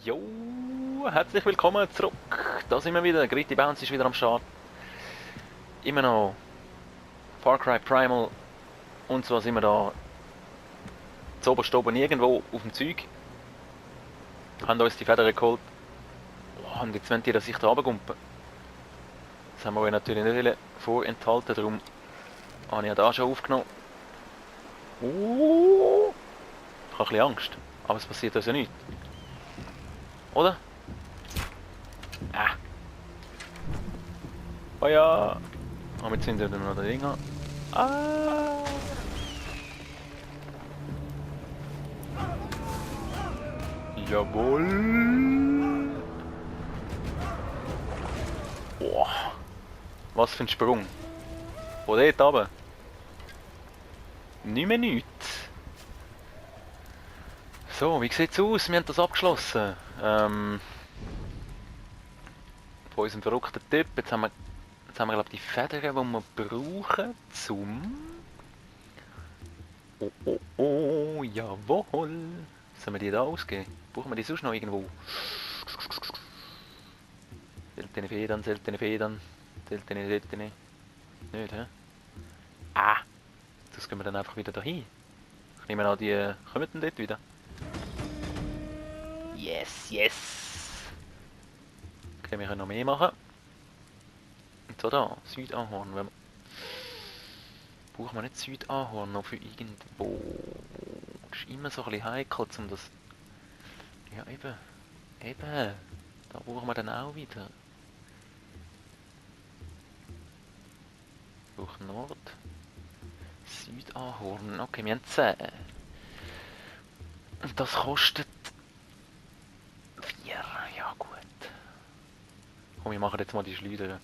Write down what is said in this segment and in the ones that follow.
Jo, herzlich willkommen zurück. Da sind wir wieder. Gritty Bounce ist wieder am Start. Immer noch Far Cry Primal. Und zwar sind wir da zuoberst oben irgendwo auf dem Zeug. Haben uns die Federn geholt. Oh, und jetzt wollen die, dass ich da runtergumpen. Das haben wir euch natürlich nicht vorenthalten. Darum habe ich ja da schon aufgenommen. Ich habe ein bisschen Angst. Aber es passiert uns ja nichts. Oder? Ah. Oh ja. Oh, jetzt sind wir noch da Ding an. Ah. Jawohl. Boah. Was für ein Sprung. Von dort runter. Nicht mehr nichts. So, wie sieht's aus? Wir haben das abgeschlossen. Von unserem verrückten Typ. Jetzt haben wir glaube ich, die Federn, die wir brauchen, zum... Oh, oh, oh, jawohl. Sollen wir die da ausgeben? Brauchen wir die sonst noch irgendwo? Seltene Federn, seltene Federn. Seltene. Nicht, hä? Ah! Das gehen wir dann einfach wieder dahin. Ich nehme an, die kommen dann dort wieder. Yes, yes! Okay, wir können noch mehr machen. Und so da, Südahorn. Brauchen wir nicht Südahorn noch für irgendwo? Das ist immer so ein bisschen heikel, um das... Ja, eben. Eben. Da brauchen wir dann auch wieder. Durch Nord. Südahorn. Okay, wir haben 10. Und das kostet... 4. Ja, gut. Komm, wir machen jetzt mal die Schleuder.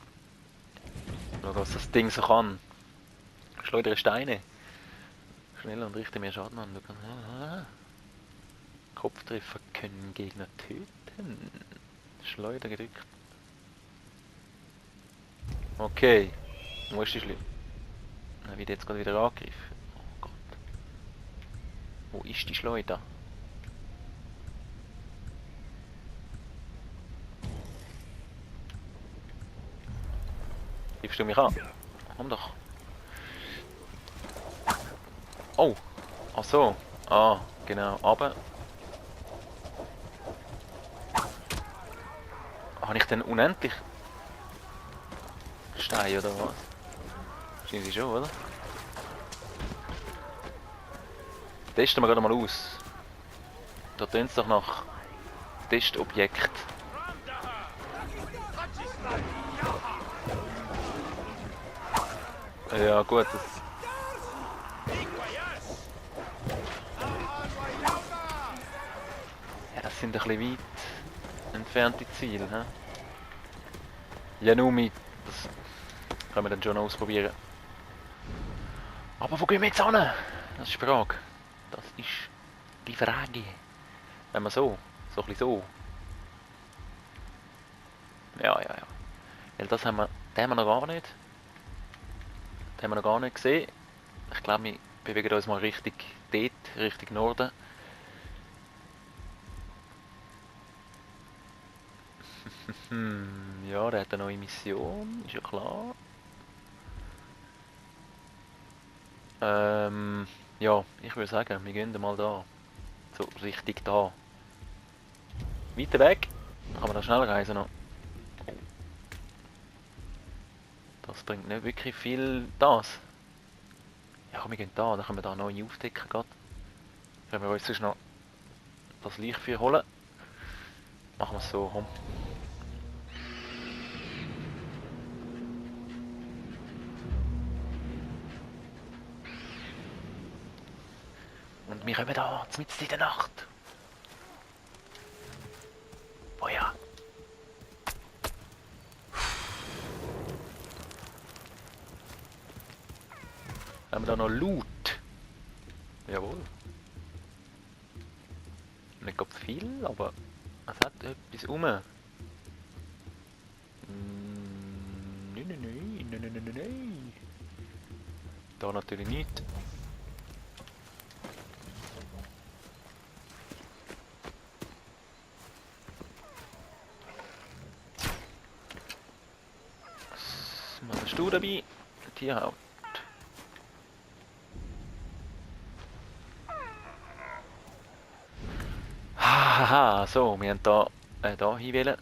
Schau, was das Ding so kann. Schleudere Steine. Schneller und richte mehr Schaden an. Kopftreffer können Gegner töten. Schleuder gedrückt. Okay. Wo ist die Schleuder? Dann wird jetzt gerade wieder angegriffen. Oh Gott. Wo ist die Schleuder? Greifst du mich an? Komm doch. Oh. Ach so. Ah, genau. Aber... Habe ich denn unendlich Steine oder was? Wahrscheinlich schon, oder? Testen wir gerade mal aus. Da tönt es doch nach Testobjekt. Ja gut, das sind ein bisschen weit entfernte Ziele. He? Ja, nur mit. Das können wir dann schon ausprobieren. Aber wo gehen wir jetzt hin? Das ist die Frage. Das ist die Frage. Wenn wir so ein bisschen so. Ja. Weil das haben wir, den haben wir noch gar nicht. Den haben wir noch gar nicht gesehen. Ich glaube, wir bewegen uns mal Richtung dort, Richtung Norden. Ja, der hat eine neue Mission, ist ja klar. Ja, ich würde sagen, wir gehen mal da. So, Richtung da. Weiter weg. Dann kann man da schnell reisen noch. Das bringt nicht wirklich viel das. Ja komm, wir gehen da, dann können wir da neu aufdecken gerade. Wenn wir uns sonst noch das Lichtfeuer holen. Machen wir es so, komm. Und wir kommen da, mitten in der Nacht. Oh ja. Haben wir da noch Loot? Jawohl. Nicht ganz viel, aber es hat etwas rum. Nein. Da natürlich nicht. bist du dabei? Tierhaut. Haha, so, wir haben da hinwählen.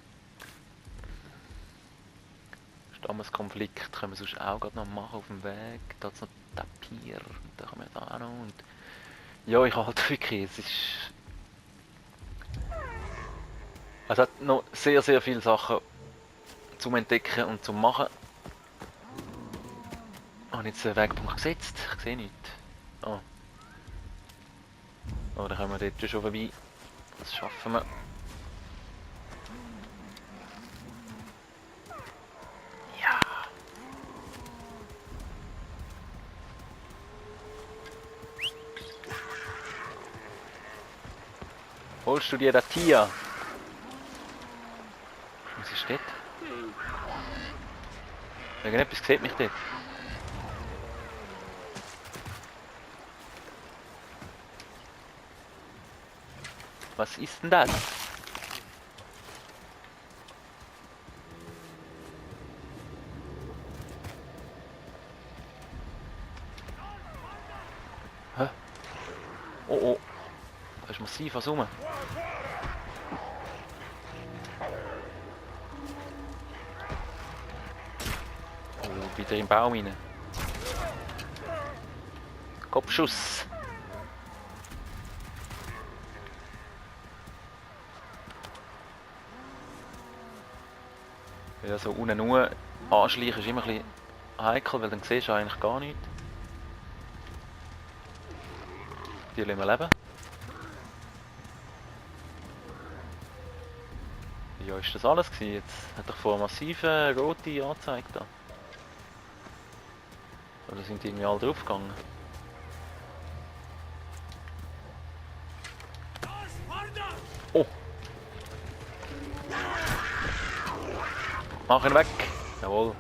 Stammeskonflikt können wir sonst auch gerade noch machen auf dem Weg. Da ist noch Tapir, da kommen wir da auch noch. Und ja, ich habe halt wirklich, es hat noch sehr, sehr viele Sachen zum Entdecken und zum Machen. Ich habe jetzt den Wegpunkt gesetzt, ich sehe nichts. Oh. Oh, dann kommen wir dort schon vorbei. Das schaffen wir. Ja. Holst du dir das Tier? Was ist das? Irgendetwas sieht mich dort. Was ist denn das? Hä? Oh oh. Da ist massiv was rum. Oh, wieder im Baum rein. Kopfschuss. Ja, so unten nur anschleichen ist immer ein bisschen heikel, weil dann siehst du eigentlich gar nichts. Die lassen wir leben. Ja, ist das alles gewesen? Jetzt hat doch vor massive rote angezeigt da. Oder sind die irgendwie alle draufgegangen? Oh! Mach ihn weg! Jawohl.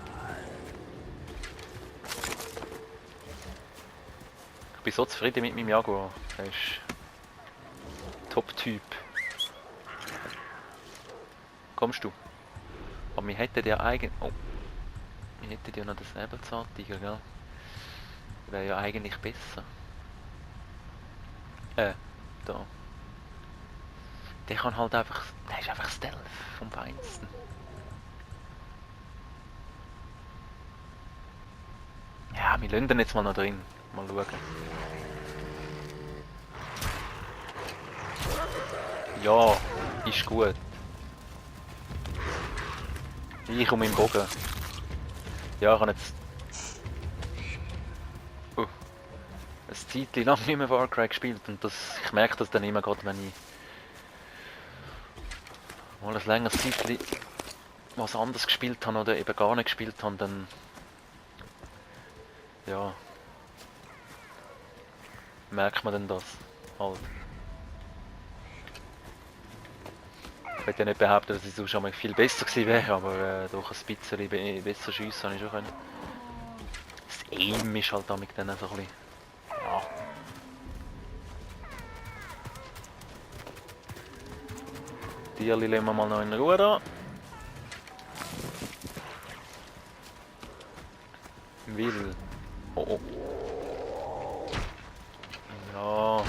Ich bin so zufrieden mit meinem Jaguar. Er ist Top-Typ. Kommst du? Aber wir hätten ja eigentlich... Oh. Wir hätten ja noch den Säbelzahntiger, gell? Wäre ja eigentlich besser. Da. Der kann halt einfach... Der ist einfach Stealth vom Feinsten. Ja, wir lassen den jetzt mal noch drin. Mal schauen. Ja, ist gut. Ich um meinen Bogen. Ja, ich habe jetzt... ein Zeitchen lang nicht mehr Far Cry gespielt und ich merke das dann immer gerade, wenn ich mal ein längeres Zeitchen was anderes gespielt habe oder eben gar nicht gespielt habe, dann ja, merkt man dann das halt. Ich will ja nicht behaupten, dass ich sonst schon mal viel besser gewesen wäre, aber durch ein bisschen besser schiessen habe ich schon können. Das Aim ist halt damit dann so ein bisschen, ja. Tierli lassen wir mal noch in Ruhe da. Will. Oh oh. Ja.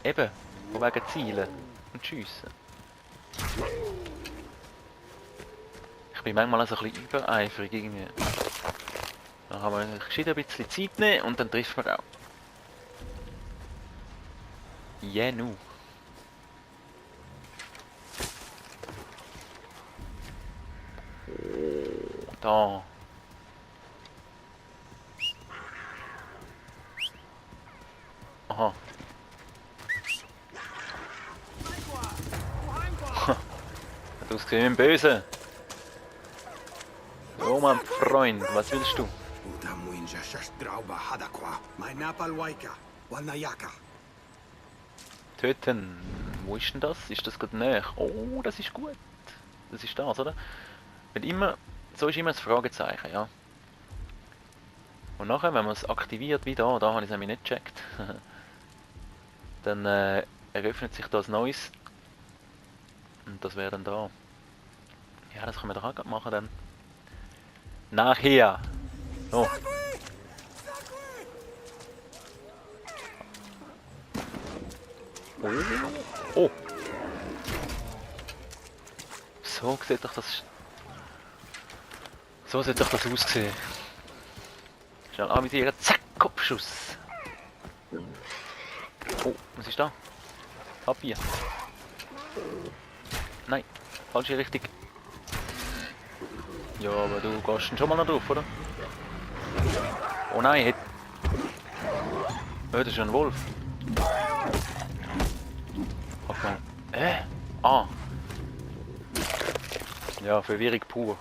Eben. Von wegen Zielen und Schiessen. Ich bin manchmal so ein bisschen übereifrig irgendwie. Dann kann man gescheit ein bisschen Zeit nehmen und dann trifft man auch. Yeah, nu. Da. Aha. Du bist ein Böse. Oh mein Freund, was willst du? Töten. Wo ist denn das? Ist das gerade näher? Oh, das ist gut. Das ist das, oder? Wenn immer, so ist immer das Fragezeichen, ja. Und nachher, wenn man es aktiviert, wie da habe ich es nämlich nicht gecheckt, dann eröffnet sich das Neues. Und das wäre dann da. Ja, das können wir doch auch gerade machen dann. Nachher. Oh. Oh. So sieht doch das... So sieht doch das aussehen. Schnell anvisieren. Zack, Kopfschuss. Oh, was ist da? Papier. Nein, falsche Richtung. Ja, aber du gehst schon mal noch drauf, oder? Oh nein, das ist ein Wolf. Okay. Ah. Ja, Verwirrung pur.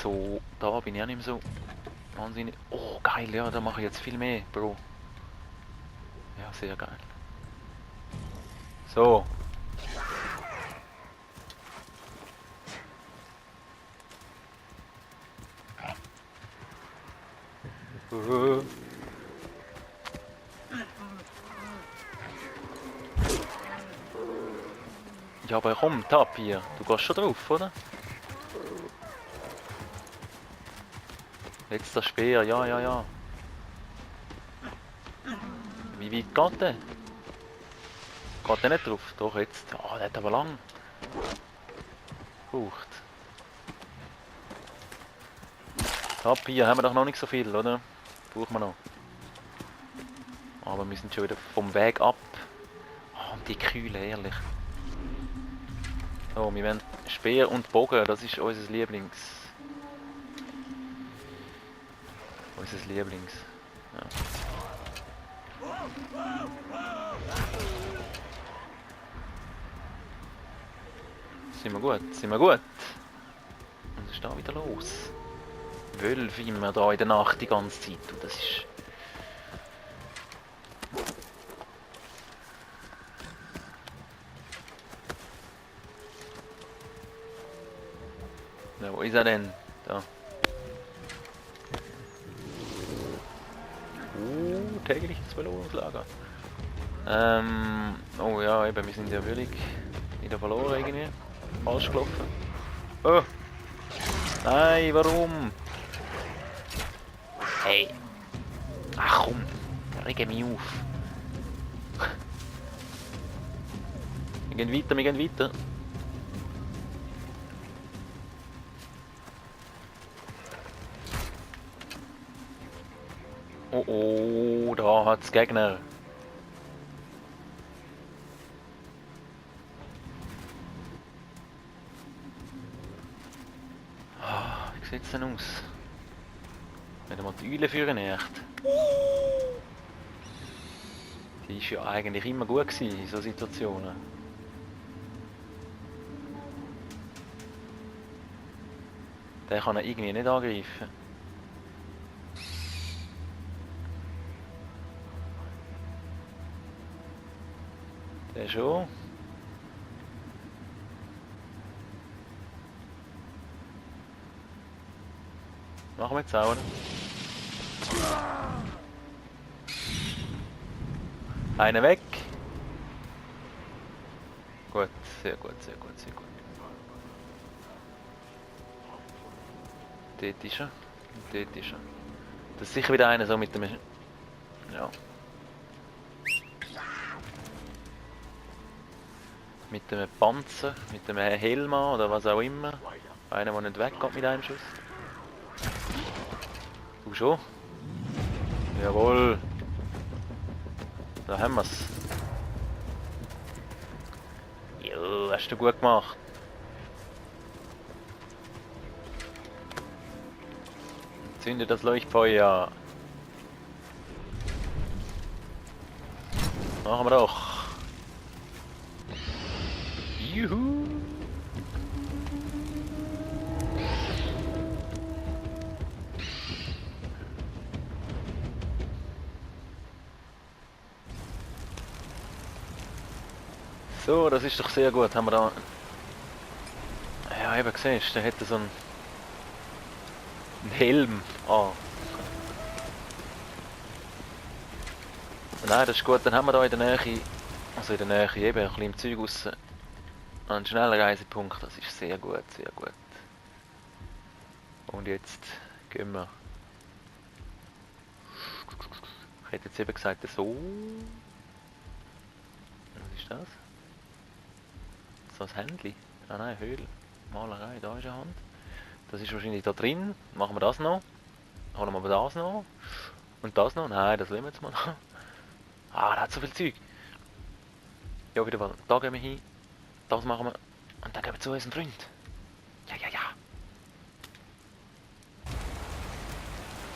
So, da bin ich auch nicht mehr so wahnsinnig. Oh, geil, ja, da mache ich jetzt viel mehr, Bro. Ja, sehr geil. So. Ja, aber komm, Tapir, du gehst schon drauf, oder? Jetzt der Speer, ja, ja, ja. Wie weit geht der? Geht der nicht drauf? Doch, jetzt. Ah, der hat aber lang gebraucht. Tapir haben wir doch noch nicht so viel, oder? Brauchen wir noch. Aber wir sind schon wieder vom Weg ab. Oh, und die Kühle, ehrlich. So, wir wollen Speer und Bogen, das ist unser Lieblings. Unser Lieblings. Ja. Sind wir gut? Sind wir gut? Was ist da wieder los? Wölfe immer da in der Nacht die ganze Zeit. Und das ist... Ja, wo ist er denn? Da. Tägliches Belohnungslager. Oh ja, eben, wir sind ja völlig wieder verloren irgendwie. Falsch gelaufen. Oh! Nein, warum? Hey! Ach komm, rege mich auf. Wir gehen weiter, wir gehen weiter. Oh oh, da hat's Gegner. Wie sieht's denn aus? Wenn man die Eule führen echt. Die ist ja eigentlich immer gut gewesen in so Situationen. Der kann er irgendwie nicht angreifen. Der schon. Machen wir jetzt auch, oder? Einer weg. Gut, sehr gut, sehr gut, sehr gut. Dort ist er. Dort ist er. Das ist sicher wieder einer so mit dem... Ja. Mit dem Panzer, mit dem Helm oder was auch immer. Einer, der nicht weggeht mit einem Schuss. Du schon? Jawohl. Da haben wir's. Jo, hast du gut gemacht. Zünde das Leuchtfeuer. Machen wir doch. Juhu. So, das ist doch sehr gut. Haben wir da... Ja, eben gesehen, der hätte so einen Helm an. Nein, das ist gut. Dann haben wir da in der Nähe, also in der Nähe eben ein bisschen im Zeug raus, einen Schnellreisepunkt. Das ist sehr gut, sehr gut. Und jetzt gehen wir. Ich hätte jetzt eben gesagt, so. Was ist das? So ein Händchen. Ah nein, Höhle. Malerei, da ist eine Hand. Das ist wahrscheinlich da drin. Machen wir das noch. Holen wir das noch. Und das noch. Nein, das lassen wir jetzt mal noch. Ah, der hat so viel Zeug. Ja, wieder mal. Da gehen wir hin. Das machen wir. Und dann gehen wir zu unserem Freund. Ja, ja, ja.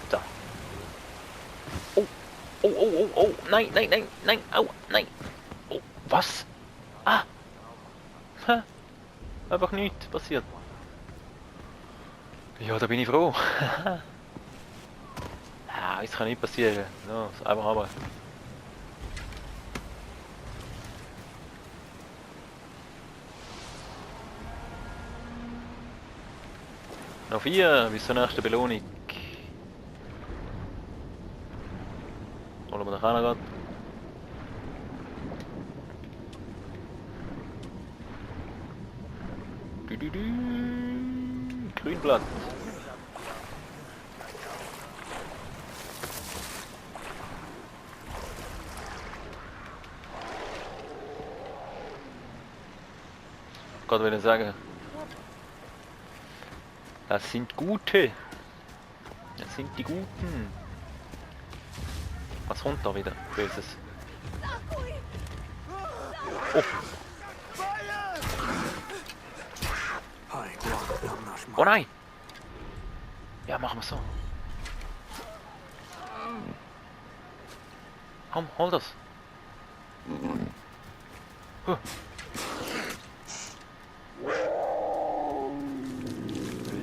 So. Oh. Oh, oh, oh, oh. Nein, nein, nein, nein. Au, nein. Oh, was? Ah. Hä? Einfach nichts passiert. Ja, da bin ich froh. Ja, das kann nicht passieren. So, einfach aber. Noch 4 bis zur nächsten Belohnung. Holen wir den auch noch grad. Grünblatt. Gott will ich sagen. Das sind Gute. Das sind die Guten. Was kommt da wieder? Böses. Oh. Oh nein! Ja, machen wir so. Komm, hol das. Huh.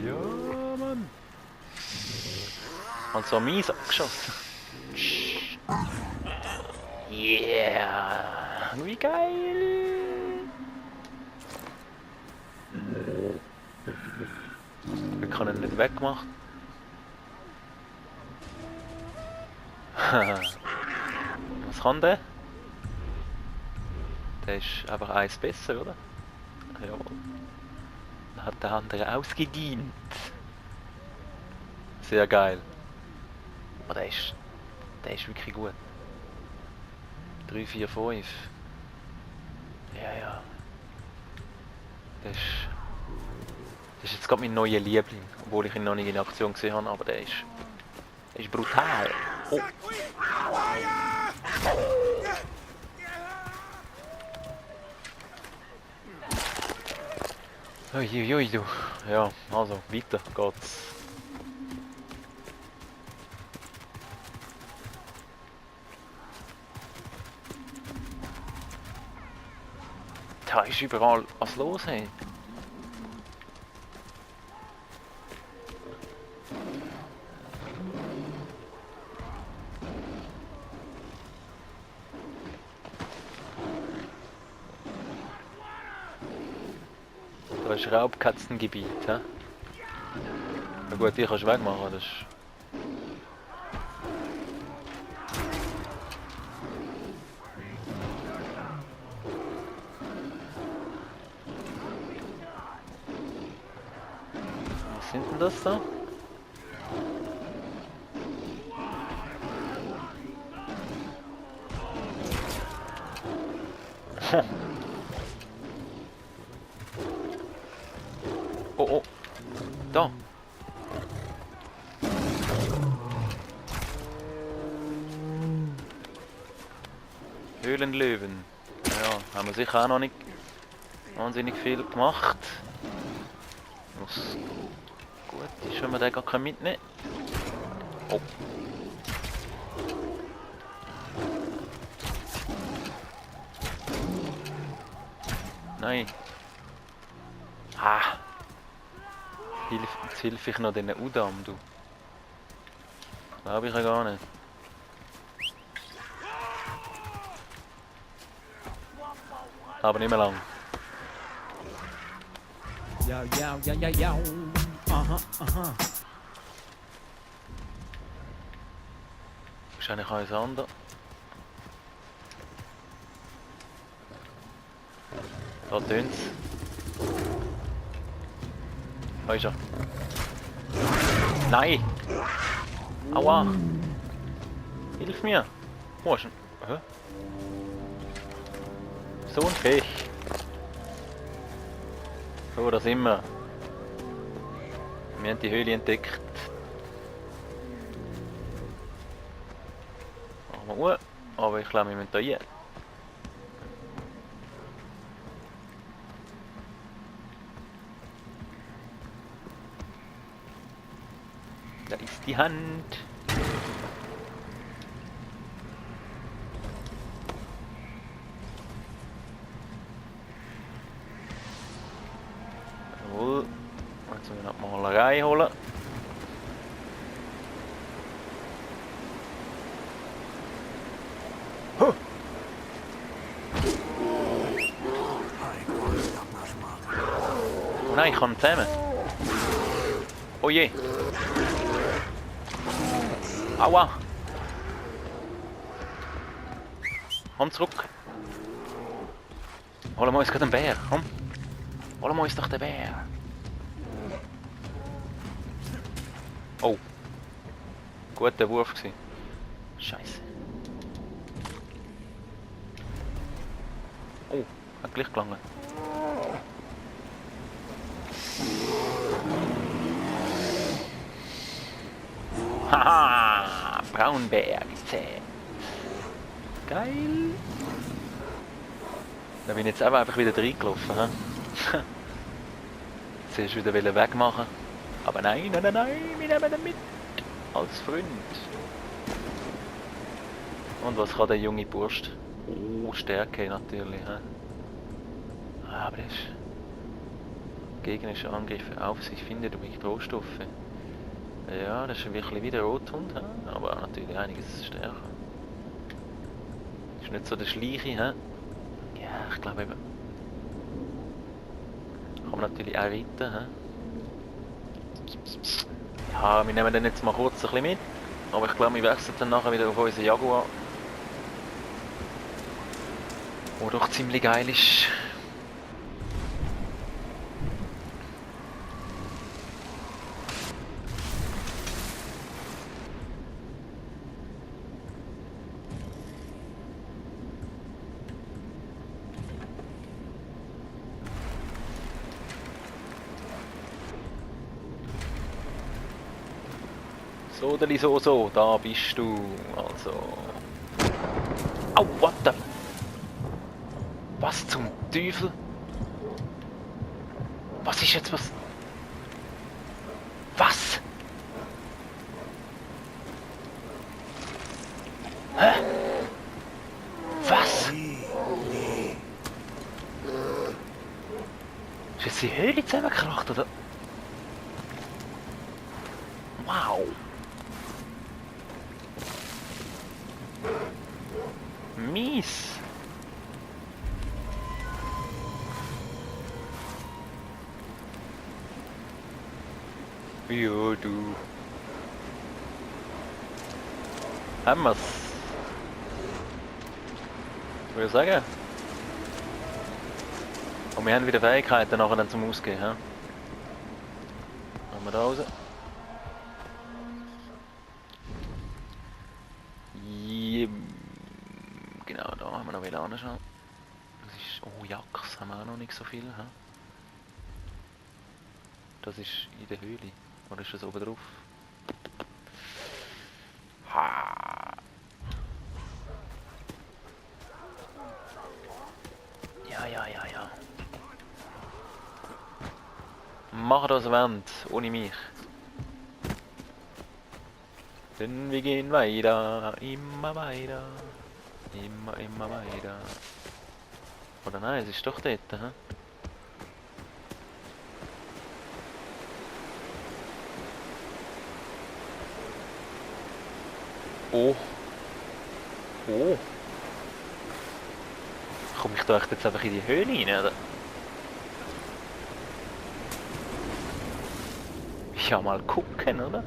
Ja, Mann. Und so mies abgeschossen. Yeah! Wie geil! Ich kann ihn nicht wegmachen. Was kann der? Der ist einfach eins besser, oder? Jawohl. Dann hat der andere ausgedient. Sehr geil. Aber der ist wirklich gut. 3, 4, 5. Ja, ja. Das ist jetzt gerade mein neuer Liebling. Obwohl ich ihn noch nicht in Aktion gesehen habe, aber der ist brutal. Oh. Uiuiui, du. Ja, also, weiter geht's. Da ist überall was los, hey. Da ist Raubkatzengebiet, hä? Na gut, die kannst du wegmachen, das ist... Was sind denn das da? Oh, oh. Da. Höhlenlöwen. Ja, haben wir sicher auch noch nicht wahnsinnig viel gemacht. Was gut ist, wenn wir den gar mitnehmen können. Oh. Nein. Ah. Jetzt hilf ich noch den Udam, du. Glaube ich ja gar nicht. Aber nicht mehr lang. Ja, ja, ja, ja, ja. Aha, aha. Wahrscheinlich alles andere. Da tönt's. Da ist er. Nein! Aua! Hilf mir! Wo ist denn? Hä? So ein Pech! So, da sind wir. Wir haben die Höhle entdeckt. Machen wir Uhr, aber ich glaube, wir müssen da rein. Da ist die Hand. Jawohl. Jetzt müssen wir noch die Malerei holen. Huh. Oh nein, ich kann ihn zusammen. Oh je. Aua! Komm zurück! Holen wir uns gerade einen Bär, komm! Holen wir uns doch den Bär! Oh! Guter Wurf gewesen. Scheiße. Oh, hat gleich gelangt. Haha! Braunbär gezähmt. Geil! Da bin ich jetzt aber einfach wieder reingelaufen. Jetzt wieder wegmachen. Aber nein, nein, nein, nein, wir nehmen ihn mit. Als Freund. Und was kann der junge Bursch? Oh, Stärke natürlich. Aber das ist... Gegnerische Angriffe auf sich findet durch Rohstoffe. Ja, das ist wirklich wie der Rothund, aber natürlich einiges stärker. Ist nicht so der Schleiche, Ja, ich glaube eben. Kann man natürlich auch reiten, Ja, wir nehmen den jetzt mal kurz ein bisschen mit. Aber ich glaube, wir wechseln dann nachher wieder auf unseren Jaguar. Der doch ziemlich geil ist. So, da bist du, also. Au, what the... Was zum Teufel? Was ist jetzt was? Was? Hä? Was? Ist jetzt die Höhle zusammengekracht, oder? Wow. Mies. Ja, du. Haben wir's. Ich würde sagen. Und wir haben wieder Fähigkeiten nachher dann zum Ausgehen. Machen wir da raus. Genau, da haben wir noch wieder anschauen. Das ist... Oh, Jacks haben wir auch noch nicht so viel. Das ist in der Höhle. Oder ist das oben drauf? Ha. Ja. Mach das Wand, ohne mich. Denn wir gehen weiter, immer weiter. Immer weiter. Oder nein, es ist doch dort, Oh. Komme ich da echt jetzt einfach in die Höhle rein, oder? Ja, mal gucken, oder?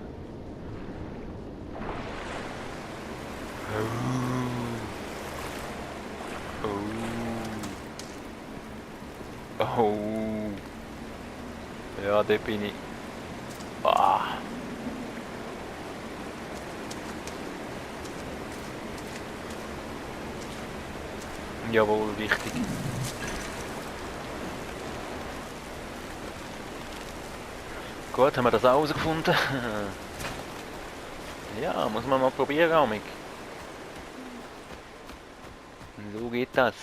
Oh. Ja, da bin ich. Ah. Jawohl, wichtig. Gut, haben wir das auch herausgefunden? Ja, muss man mal probieren, Amig. So geht das.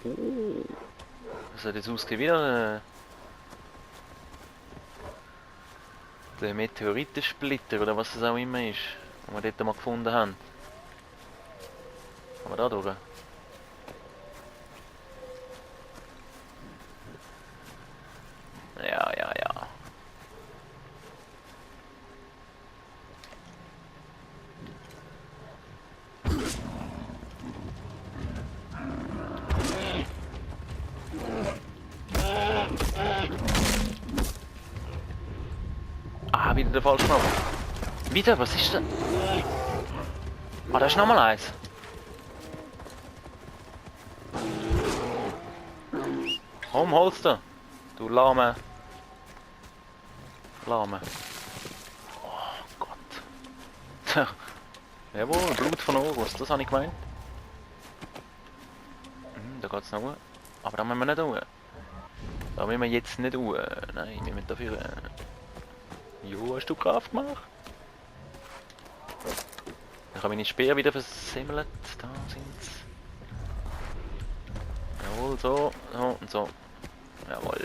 Oh. Was hat jetzt ausgesehen? Wieder der Meteoritensplitter oder was es auch immer ist, den wir dort mal gefunden haben. Kann man da durch? Ja, ja, ja. Ah, wieder der falsche Knopf. Wieder? Was ist das? Ah, da ist nochmal eins. Komm, hol's da. Du Lahme. Lahme. Oh Gott. Jawohl, Blut von August, das habe ich gemeint. Da geht's noch hoch. Aber da müssen wir nicht hoch. Da müssen wir jetzt nicht hoch. Nein, wir müssen dafür... Jo, hast du Kraft gemacht? Ich habe meine Speer wieder versimmelt. Da sind's. Jawohl, so, so und so. Jawohl.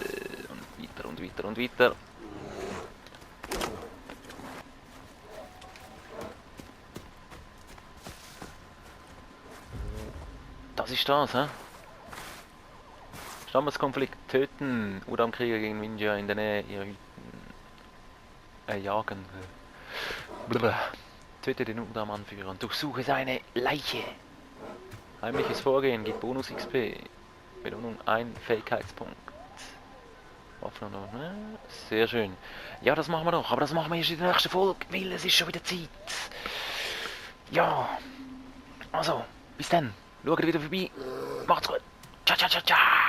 Und weiter und weiter und weiter. Das ist das, hä? Stammeskonflikt töten. Uram-Krieger gegen Ninja in der Nähe ihrer Hütten. Jagen. Blablabla. Töte den Udam-Anführer und durchsuche seine Leiche. Heimliches Vorgehen gibt Bonus XP. Belohnung 1 Fähigkeitspunkt. Waffen und sehr schön. Ja, das machen wir doch. Aber das machen wir erst in der nächsten Folge, weil es ist schon wieder Zeit. Ja. Also, bis dann. Schaut wieder vorbei. Macht's gut. Ciao, ciao, ciao, ciao.